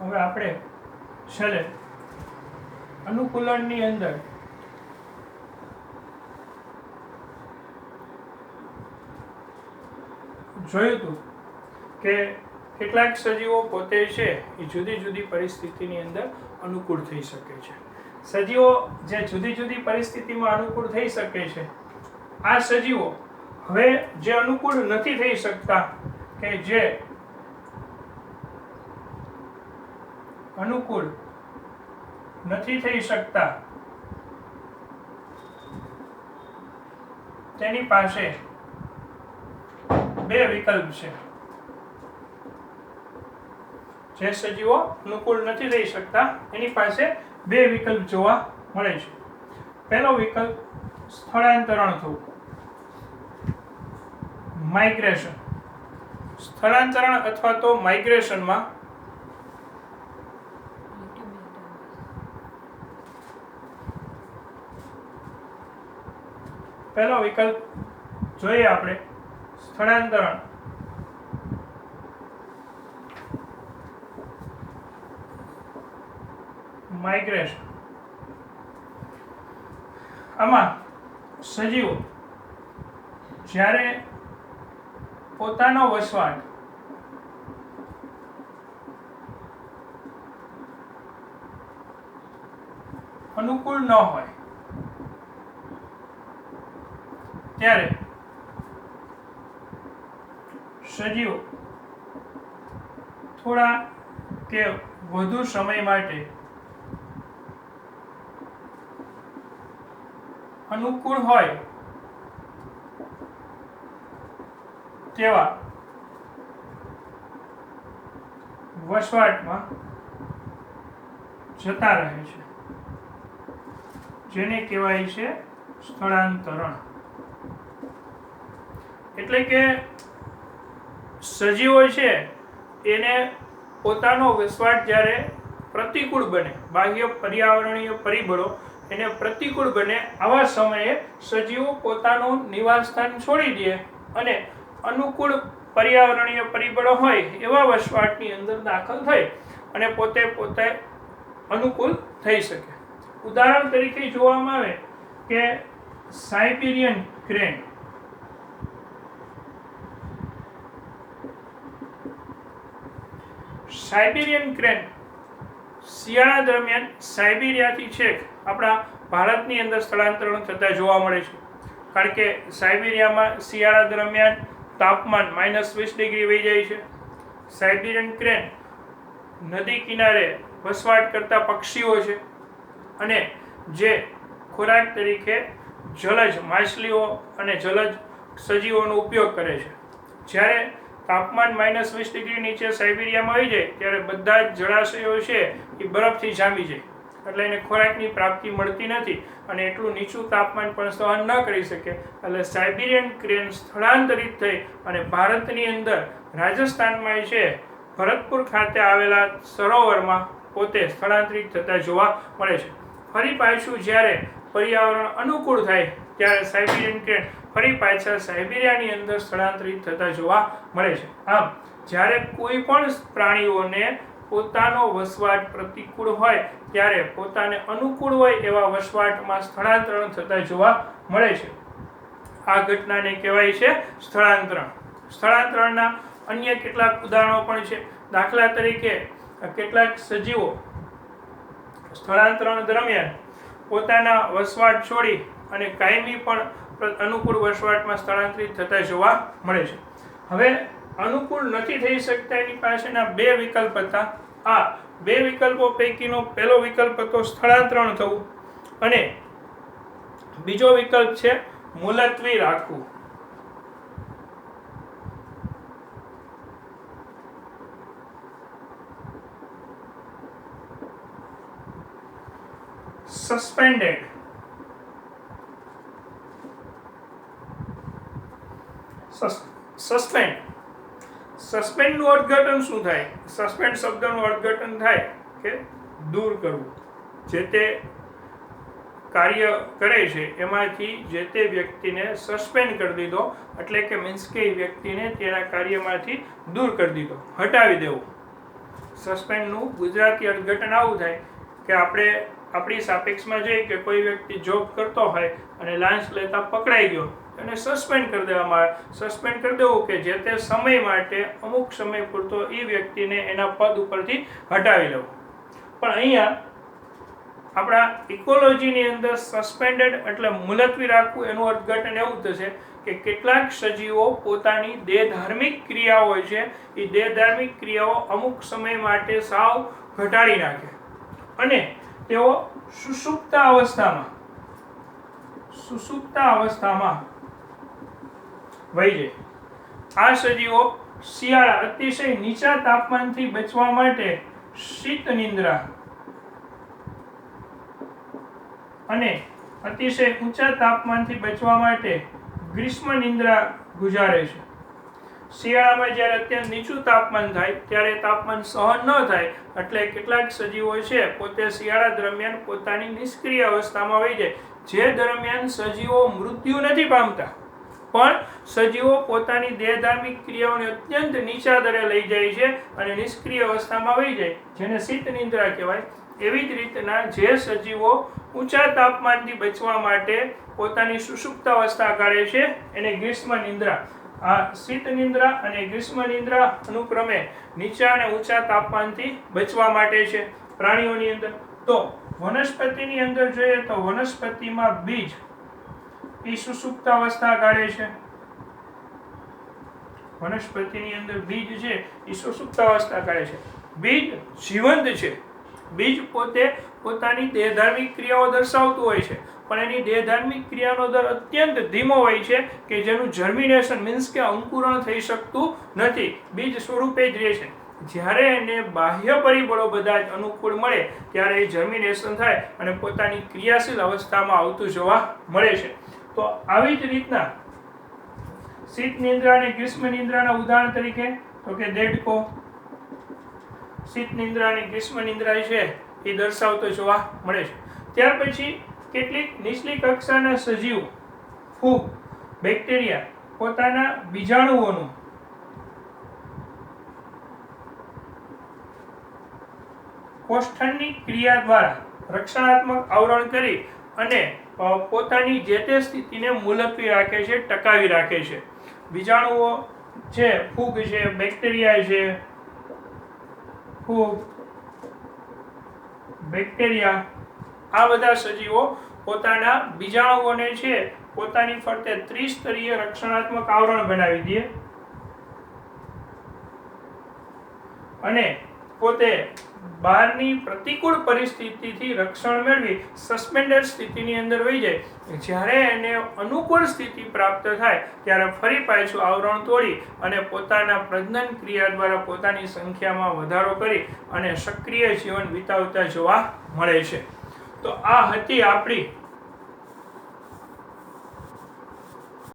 હવે આપણે છેલ્લે અનુકૂલનની અંદર જોયું હતું કે કેટલાક સજીવો પોતે છે એ જુદી જુદી પરિસ્થિતિની અંદર અનુકૂળ થઈ શકે છે. સજીવો જે જુદી જુદી પરિસ્થિતિમાં અનુકૂળ થઈ શકે છે, આ સજીવો હવે જે અનુકૂળ નથી થઈ શકતા, કે જે અનુકૂળ નથી થઈ શકતા, તેની પાસે બે વિકલ્પ છે. જે સજીવો અનુકૂળ નથી થઈ શકતા એની પાસે બે વિકલ્પ જોવા મળે છે. પહેલો વિકલ્પ સ્થળાંતરણ થવું, માઇગ્રેશન. સ્થળાંતરણ અથવા તો માઇગ્રેશનમાં પહેલો વિકલ્પ જોઈએ આપણે, સ્થળાંતરણ. માઇગ્રેશન. આમાં સજીવો જ્યારે પોતાનો વસવાટ અનુકૂળ ન હોય ત્યારે સજીવો થોડા કે વધુ સમય માટે અનુકૂળ હોય તેવા વસવાટમાં જતા રહે છે, જેને કહેવાય છે સ્થળાંતરણ. એટલે કે સજીવો છે એને પોતાનો વસવાટ જ્યારે પ્રતિકૂળ બને, બાહ્ય પર્યાવરણીય પરિબળો એને પ્રતિકૂળ બને, આવા સમયે સજીવો પોતાનું નિવાસસ્થાન છોડી દે અને અનુકૂળ પર્યાવરણીય પરિબળો હોય એવા વસવાટની અંદર દાખલ થઈ અને પોતે અનુકૂળ થઈ શકે. ઉદાહરણ તરીકે જોવામાં આવે કે સાઇબિરિયન ક્રેન. સાઇબિરિયન ક્રેન શિયાળા દરમિયાન સાઇબિરિયાથી છેક આપણા ભારતની અંદર સ્થળાંતરણ થતા જોવા મળે છે. કારણ કે સાઇબિરિયામાં શિયાળા દરમિયાન તાપમાન -20 વહી જાય છે. સાઇબિરિયન ક્રેન નદી કિનારે વસવાટ કરતા પક્ષીઓ છે અને જે ખોરાક તરીકે જલજ માછલીઓ અને જલજ સજીવોનો ઉપયોગ કરે છે. જ્યારે તાપમાન -20 નીચે સાઇબિરિયામાં આવી જાય ત્યારે બધા જ જળાશયો છે એ બરફથી જામી જાય, એટલે એને ખોરાકની પ્રાપ્તિ મળતી નથી અને એટલું નીચું તાપમાન પણ સહન ન કરી શકે. એટલે સાઇબિરિયન ક્રેન સ્થળાંતરિત થઈ અને ભારતની અંદર રાજસ્થાનમાં છે ભરતપુર ખાતે આવેલા સરોવરમાં પોતે સ્થળાંતરિત થતા જોવા મળે છે. ફરી પાછું જ્યારે પર્યાવરણ અનુકૂળ થાય ત્યારે સાઇબિરિયન ક્રેન ફરી પાછા સાઇબિરિયાની અંદર સ્થળાંતરિત થતા જોવા મળે છે. આમ જ્યારે કોઈ પણ પ્રાણીઓને પોતાનો વસવાટ પ્રતિકૂળ હોય ત્યારે પોતાને અનુકૂળ હોય એવા વસવાટમાં સ્થળાંતરણ થતા જોવા મળે છે. આ ઘટનાને કહેવાય છે સ્થળાંતરણ. સ્થળાંતરણના અન્ય કેટલાક ઉદાહરણો પણ છે. દાખલા તરીકે કેટલાક સજીવો સ્થળાંતરણ દરમિયાન પોતાના વસવાટ છોડી અને કાયમી પણ અનુકૂળ વસવાટમાં સ્થળાંતરિત થતા જોવા મળે છે. હવે અનુકૂળ નથી થઈ શકતા એની પાસેના બે વિકલ્પ હતા. આ બે વિકલ્પો પૈકીનો પહેલો વિકલ્પ હતો સ્થળાંતરણ થવું અને બીજો વિકલ્પ છે મુલતવી રાખવું. સસ્પેન્ડેડ. સસ્પેન્ડનું અર્થઘટન શું થાય? સસ્પેન્ડ શબ્દનું અર્થઘટન થાય કે દૂર કરવું. જે તે કાર્ય કરે છે એમાંથી જે તે વ્યક્તિને સસ્પેન્ડ કરી દીધો, એટલે કે મીન્સ કે એ વ્યક્તિને તેના કાર્યમાંથી દૂર કરી દીધો, હટાવી દેવો. સસ્પેન્ડનું ગુજરાતી અર્થઘટન આવું થાય કે આપણે આપણી સાપેક્ષમાં જોઈએ કે કોઈ વ્યક્તિ જોબ કરતો હોય અને લાંચ લેતા પકડાઈ ગયો, એને સસ્પેન્ડ કરી દેવામાં આવે. સસ્પેન્ડ કરી દેવું કે જે તે સમય માટે અમુક સમય પૂરતો એ વ્યક્તિને એના પદ ઉપરથી હટાવી લેવું. પણ અહીંયા આપણા ઇકોલોજીની અંદર સસ્પેન્ડેડ એટલે મુલતવી રાખવું એનું અર્થઘટન એવું થશે કે કેટલાક સજીવો પોતાની દેહધાર્મિક ક્રિયાઓ હોય છે એ દેહધાર્મિક ક્રિયાઓ અમુક સમય માટે સાવ ઘટાડી નાખે અને તેઓ સુષુપ્ત અવસ્થામાં વહી જાય. આ સજીવો શિયાળા અતિશય નીચા તાપમાનથી બચવા માટે શીત નિંદ્રા અને અતિશય ઊંચા તાપમાનથી બચવા માટે ગ્રીષ્મ નિંદ્રા ગુજારે છે. શિયાળામાં જ્યારે અત્યંત નીચું તાપમાન થાય ત્યારે તાપમાન સહન ન થાય એટલે કેટલાક સજીવો છે પોતે શિયાળા દરમિયાન પોતાની નિષ્ક્રિય અવસ્થામાં વહી જાય. જે દરમિયાન સજીવો મૃત્યુ નથી પામતા પણ સજીવો પોતાની દેહધાર્મિક ક્રિયાઓને અત્યંત નીચા દરે લઈ જાય છે અને નિષ્ક્રિય અવસ્થામાં વહી જાય, જેને શીત નિંદ્રા કહેવાય. એવી જ રીતના જે સજીવો ઊંચા તાપમાનથી બચવા માટે પોતાની સુષુપ્ત અવસ્થા કાઢે છે એને ગ્રીષ્મ નિંદ્રા. આ શીત નિંદ્રા અને ગ્રીષ્મ નિંદ્રા અનુક્રમે નીચા અને ઊંચા તાપમાનથી બચવા માટે છે પ્રાણીઓની અંદર. તો વનસ્પતિની અંદર જોઈએ તો વનસ્પતિમાં બીજ એ સુષુપ્ત અવસ્થા કાઢે છે. વનસ્પતિની અંદર બીજ છે એ સુષુપ્ત અવસ્થા કાઢે છે. બીજ જીવંત છે. બીજ પોતે પોતાની દેહધાર્મિક ક્રિયાઓ દર્શાવતું હોય છે પણ એની દેહધાર્મિક ક્રિયાનો દર અત્યંત ધીમો હોય છે કે જેનું જર્મિનેશન મીન્સ કે અંકુરણ થઈ શકતું નથી, બીજ સ્વરૂપે જ રહે છે. જ્યારે એને બાહ્ય પરિબળો બધા જ અનુકૂળ મળે ત્યારે એ જર્મિનેશન થાય અને પોતાની ક્રિયાશીલ અવસ્થામાં આવતું જોવા મળે છે. તો આવી જ રીતના શીત નિંદ્રા અને ગ્રીષ્મ નિંદ્રાના ઉદાહરણ તરીકે તો કે દેડકો શીત નિંદ્રા અને ગ્રીષ્મ નિંદ્રા છે એ દર્શાવતો જોવા મળે છે. ત્યાર પછી કેટલીક નીચલી કક્ષાના સજીવ ફૂગ, બેક્ટેરિયા પોતાના બીજાણુઓનું કોષ્ઠણની ક્રિયા દ્વારા રક્ષણાત્મક આવરણ કરી અને પોતાની જે તે સ્થિતિને મુલતવી રાખે છે, ટકાવી રાખે છે. બીજાણુઓ છે, ફૂગ છે, બેક્ટેરિયા છે, ફૂગ, બેક્ટેરિયા આ બધા સજીવો પોતાના બીજાણુઓને છે પોતાની ફરતે ત્રિસ્તરીય રક્ષણાત્મક આવરણ બનાવી દે અને પોતે બહારની પ્રતિકૂળ પરિસ્થિતિથી રક્ષણ મેળવી સસ્પેન્ડેડ સ્થિતિની અંદર વહી જાય. જ્યારે એને અનુકૂળ સ્થિતિ પ્રાપ્ત થાય ત્યારે ફરી પાછું આવરણ તોડી અને પોતાના પ્રજનન ક્રિયા દ્વારા પોતાની સંખ્યામાં વધારો કરી અને સક્રિય જીવન વિતાવતા જોવા મળે છે. તો આ હતી આપણી